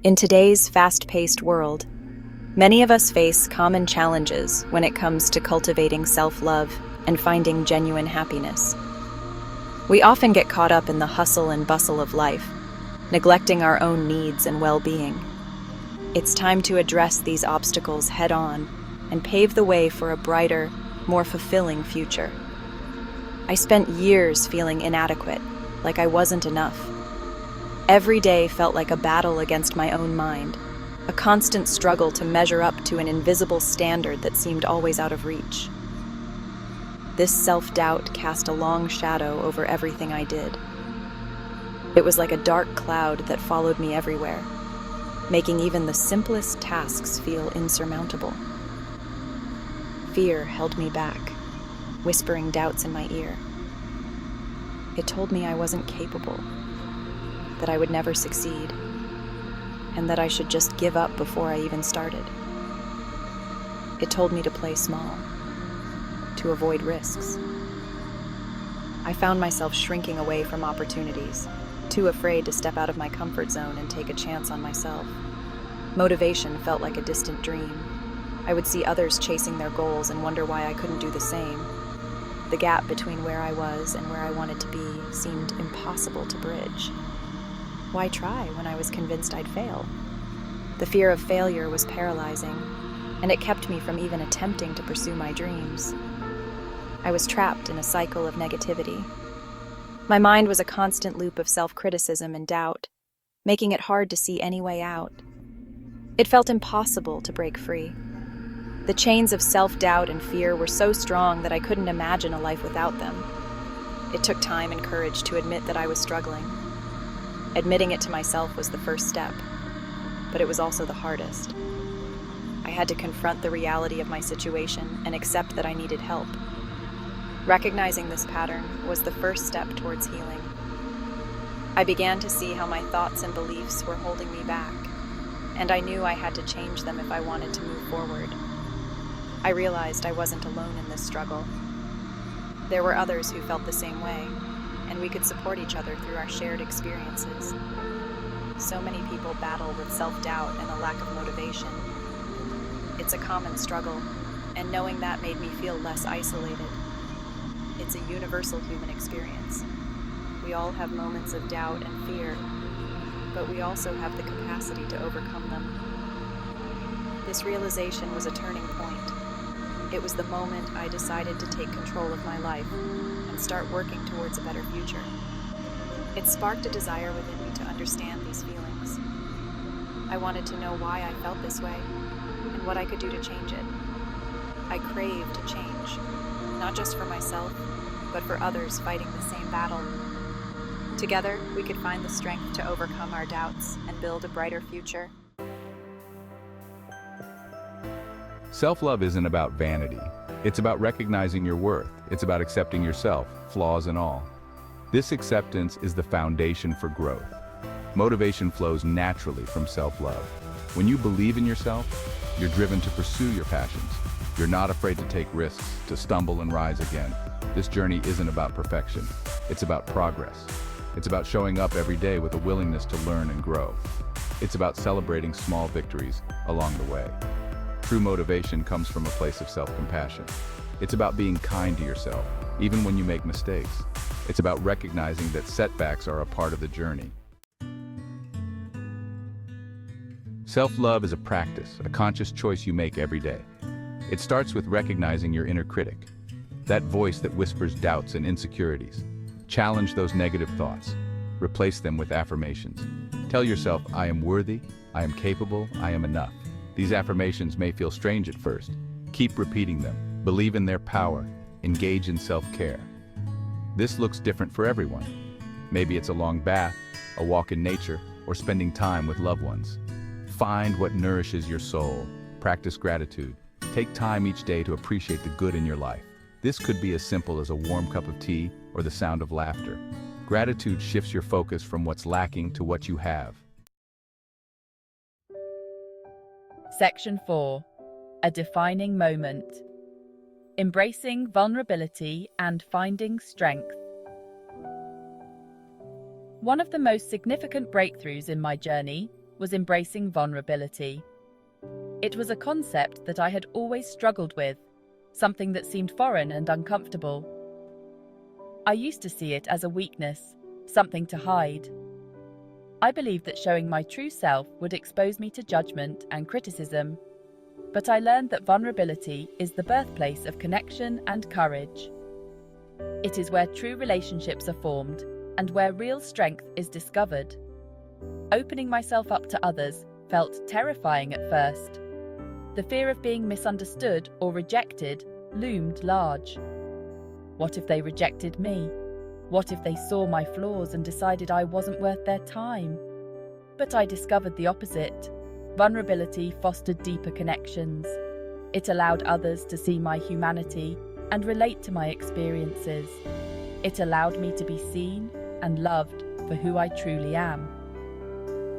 In today's fast-paced world, many of us face common challenges when it comes to cultivating self-love and finding genuine happiness. We often get caught up in the hustle and bustle of life, neglecting our own needs and well-being. It's time to address these obstacles head-on and pave the way for a brighter, more fulfilling future. I spent years feeling inadequate, like I wasn't enough. Every day felt like a battle against my own mind, a constant struggle to measure up to an invisible standard that seemed always out of reach. This self-doubt cast a long shadow over everything I did. It was like a dark cloud that followed me everywhere, making even the simplest tasks feel insurmountable. Fear held me back, whispering doubts in my ear. It told me I wasn't capable, that I would never succeed, and that I should just give up before I even started. It told me to play small, to avoid risks. I found myself shrinking away from opportunities, too afraid to step out of my comfort zone and take a chance on myself. Motivation felt like a distant dream. I would see others chasing their goals and wonder why I couldn't do the same. The gap between where I was and where I wanted to be seemed impossible to bridge. Why try when I was convinced I'd fail? The fear of failure was paralyzing, and it kept me from even attempting to pursue my dreams. I was trapped in a cycle of negativity. My mind was a constant loop of self-criticism and doubt, making it hard to see any way out. It felt impossible to break free. The chains of self-doubt and fear were so strong that I couldn't imagine a life without them. It took time and courage to admit that I was struggling. Admitting it to myself was the first step, but it was also the hardest. I had to confront the reality of my situation and accept that I needed help. Recognizing this pattern was the first step towards healing. I began to see how my thoughts and beliefs were holding me back, and I knew I had to change them if I wanted to move forward. I realized I wasn't alone in this struggle. There were others who felt the same way, and we could support each other through our shared experiences. So many people battle with self-doubt and a lack of motivation. It's a common struggle, and knowing that made me feel less isolated. It's a universal human experience. We all have moments of doubt and fear, but we also have the capacity to overcome them. This realization was a turning point. It was the moment I decided to take control of my life and start working towards a better future. It sparked a desire within me to understand these feelings. I wanted to know why I felt this way and what I could do to change it. I craved change, not just for myself, but for others fighting the same battle. Together, we could find the strength to overcome our doubts and build a brighter future. Self-love isn't about vanity. It's about recognizing your worth. It's about accepting yourself, flaws and all. This acceptance is the foundation for growth. Motivation flows naturally from self-love. When you believe in yourself, you're driven to pursue your passions. You're not afraid to take risks, to stumble and rise again. This journey isn't about perfection. It's about progress. It's about showing up every day with a willingness to learn and grow. It's about celebrating small victories along the way. True motivation comes from a place of self-compassion. It's about being kind to yourself, even when you make mistakes. It's about recognizing that setbacks are a part of the journey. Self-love is a practice, a conscious choice you make every day. It starts with recognizing your inner critic, that voice that whispers doubts and insecurities. Challenge those negative thoughts. Replace them with affirmations. Tell yourself, I am worthy, I am capable, I am enough. These affirmations may feel strange at first. Keep repeating them. Believe in their power. Engage in self-care. This looks different for everyone. Maybe it's a long bath, a walk in nature, or spending time with loved ones. Find what nourishes your soul. Practice gratitude. Take time each day to appreciate the good in your life. This could be as simple as a warm cup of tea or the sound of laughter. Gratitude shifts your focus from what's lacking to what you have. Section 4. A defining moment. Embracing vulnerability and finding strength. One of the most significant breakthroughs in my journey was embracing vulnerability. It was a concept that I had always struggled with, something that seemed foreign and uncomfortable. I used to see it as a weakness, something to hide. I believed that showing my true self would expose me to judgment and criticism, but I learned that vulnerability is the birthplace of connection and courage. It is where true relationships are formed and where real strength is discovered. Opening myself up to others felt terrifying at first. The fear of being misunderstood or rejected loomed large. What if they rejected me? What if they saw my flaws and decided I wasn't worth their time? But I discovered the opposite. Vulnerability fostered deeper connections. It allowed others to see my humanity and relate to my experiences. It allowed me to be seen and loved for who I truly am.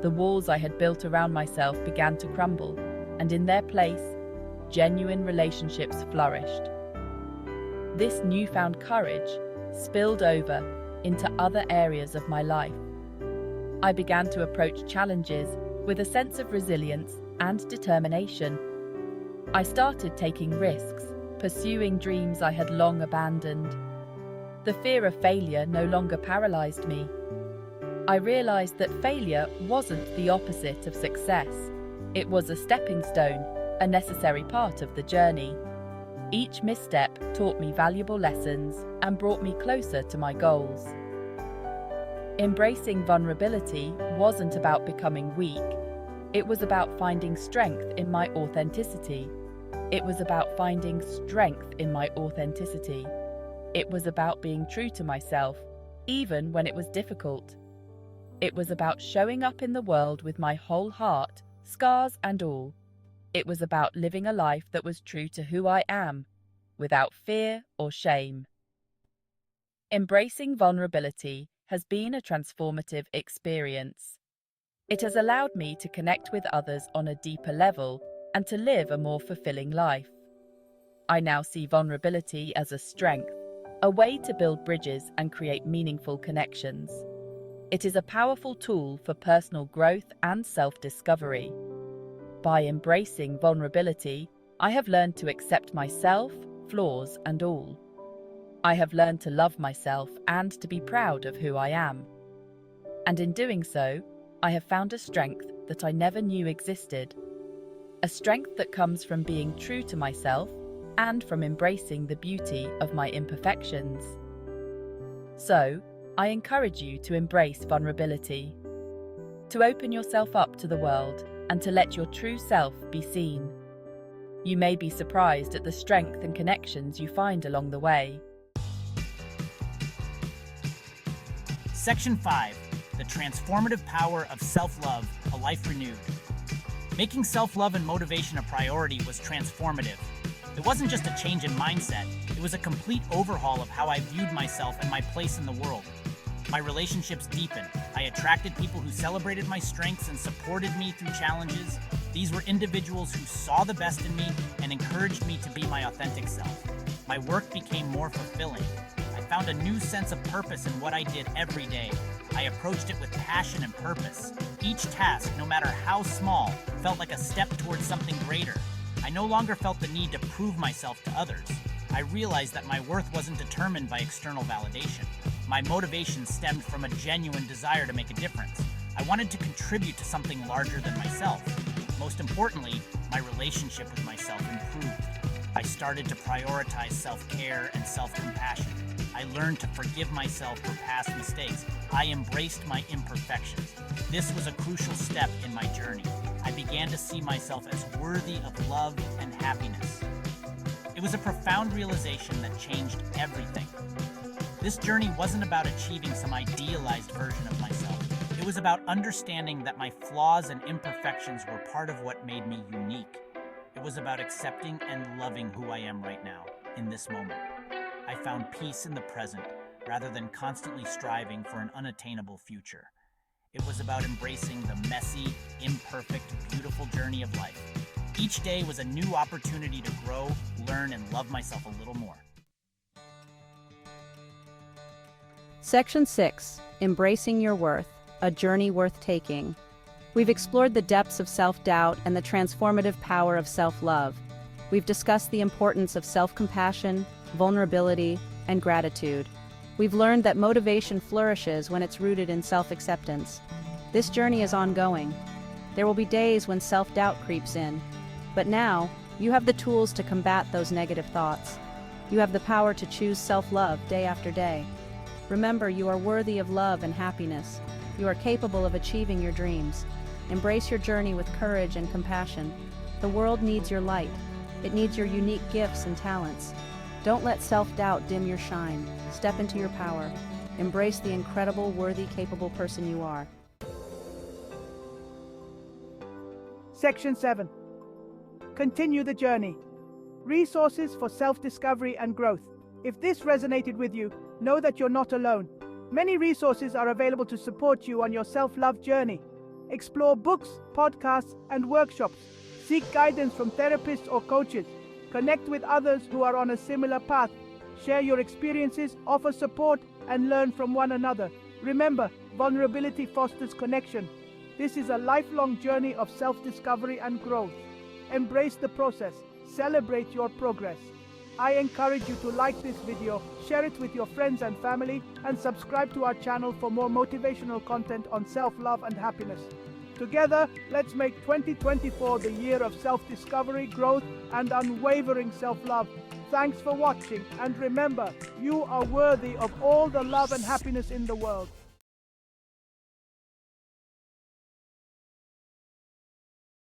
The walls I had built around myself began to crumble, and in their place, genuine relationships flourished. This newfound courage spilled over into other areas of my life. I began to approach challenges with a sense of resilience and determination. I started taking risks, pursuing dreams I had long abandoned. The fear of failure no longer paralyzed me. I realized that failure wasn't the opposite of success. It was a stepping stone, a necessary part of the journey. Each misstep taught me valuable lessons and brought me closer to my goals. Embracing vulnerability wasn't about becoming weak. It was about finding strength in my authenticity. It was about finding strength in my authenticity. It was about being true to myself, even when it was difficult. It was about showing up in the world with my whole heart, scars and all. It was about living a life that was true to who I am, without fear or shame. Embracing vulnerability has been a transformative experience. It has allowed me to connect with others on a deeper level and to live a more fulfilling life. I now see vulnerability as a strength, a way to build bridges and create meaningful connections. It is a powerful tool for personal growth and self-discovery. By embracing vulnerability, I have learned to accept myself, flaws and all. I have learned to love myself and to be proud of who I am. And in doing so, I have found a strength that I never knew existed. A strength that comes from being true to myself and from embracing the beauty of my imperfections. So, I encourage you to embrace vulnerability, to open yourself up to the world and to let your true self be seen. You may be surprised at the strength and connections you find along the way. Section 5. The transformative power of self-love, a life renewed. Making self-love and motivation a priority was transformative. It wasn't just a change in mindset, it was a complete overhaul of how I viewed myself and my place in the world. My relationships deepened. I attracted people who celebrated my strengths and supported me through challenges. These were individuals who saw the best in me and encouraged me to be my authentic self. My work became more fulfilling. I found a new sense of purpose in what I did every day. I approached it with passion and purpose. Each task, no matter how small, felt like a step towards something greater. I no longer felt the need to prove myself to others. I realized that my worth wasn't determined by external validation. My motivation stemmed from a genuine desire to make a difference. I wanted to contribute to something larger than myself. Most importantly, my relationship with myself improved. I started to prioritize self-care and self-compassion. I learned to forgive myself for past mistakes. I embraced my imperfections. This was a crucial step in my journey. I began to see myself as worthy of love and happiness. It was a profound realization that changed everything. This journey wasn't about achieving some idealized version of myself. It was about understanding that my flaws and imperfections were part of what made me unique. It was about accepting and loving who I am right now, in this moment. I found peace in the present, rather than constantly striving for an unattainable future. It was about embracing the messy, imperfect, beautiful journey of life. Each day was a new opportunity to grow, learn, and love myself a little more. Section 6. Embracing your worth, a journey worth taking. We've explored the depths of self-doubt and the transformative power of self-love. We've discussed the importance of self-compassion, vulnerability, and gratitude. We've learned that motivation flourishes when it's rooted in self-acceptance. This journey is ongoing. There will be days when self-doubt creeps in. But now, you have the tools to combat those negative thoughts. You have the power to choose self-love day after day. Remember, you are worthy of love and happiness. You are capable of achieving your dreams. Embrace your journey with courage and compassion. The world needs your light. It needs your unique gifts and talents. Don't let self-doubt dim your shine. Step into your power. Embrace the incredible, worthy, capable person you are. Section 7. Continue the journey. Resources for self-discovery and growth. If this resonated with you, know that you're not alone. Many resources are available to support you on your self-love journey. Explore books, podcasts, and workshops. Seek guidance from therapists or coaches. Connect with others who are on a similar path. Share your experiences, offer support, and learn from one another. Remember, vulnerability fosters connection. This is a lifelong journey of self-discovery and growth. Embrace the process. Celebrate your progress. I encourage you to like this video, share it with your friends and family, and subscribe to our channel for more motivational content on self-love and happiness. Together, let's make 2024 the year of self-discovery, growth, and unwavering self-love. Thanks for watching, and remember, you are worthy of all the love and happiness in the world.